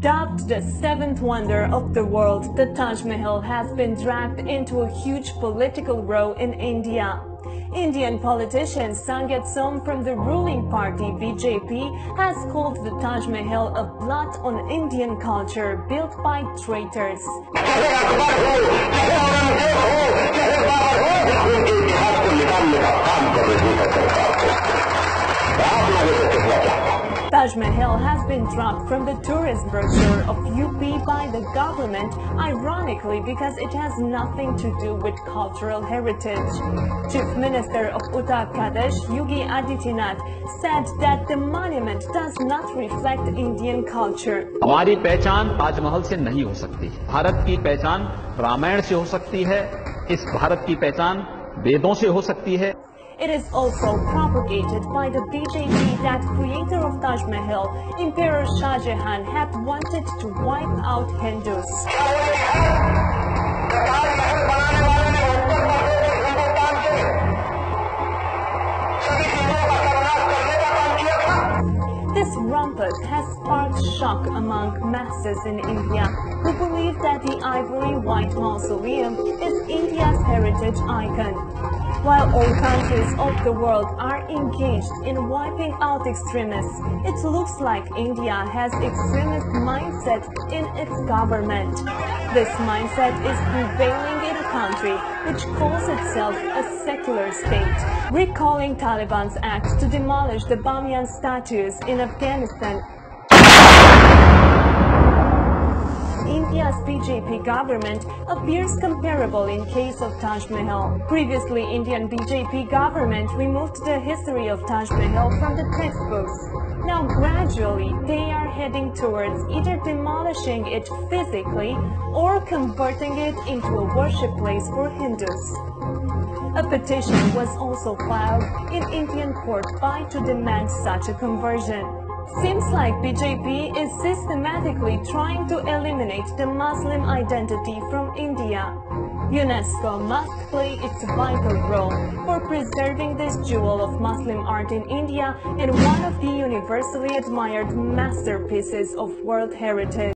Dubbed the seventh wonder of the world, the Taj Mahal has been dragged into a huge political row in India. Indian politician Sangat Som from the ruling party BJP has called the Taj Mahal a blot on Indian culture built by traitors. Taj Mahal has been dropped from the tourist brochure of UP by the government, ironically because it has nothing to do with cultural heritage. Chief Minister of Uttar Pradesh, Yogi Adityanath, said that the monument does not reflect Indian culture. हमारी पहचान ताजमहल से नहीं हो सकती। भारत की पहचान रामायण से हो सकती है। इस भारत की पहचान वेदों से हो सकती है। It is also propagated by the BJP that creator of Taj Mahal, Emperor Shah Jahan, had wanted to wipe out Hindus. This rumpus has sparked shock among masses in India, who believe that the ivory white mausoleum is India's heritage icon. While all countries of the world are engaged in wiping out extremists, it looks like India has extremist mindset in its government. This mindset is prevailing in a country which calls itself a secular state. Recalling Taliban's act to demolish the Bamiyan statues in Afghanistan, India's BJP government appears comparable in case of Taj Mahal. Previously, Indian BJP government removed the history of Taj Mahal from the textbooks. Now gradually, they are heading towards either demolishing it physically or converting it into a worship place for Hindus. A petition was also filed in Indian court to demand such a conversion. Seems like BJP is systematically trying to eliminate the Muslim identity from India. UNESCO must play its vital role for preserving this jewel of Muslim art in India and one of the universally admired masterpieces of world heritage.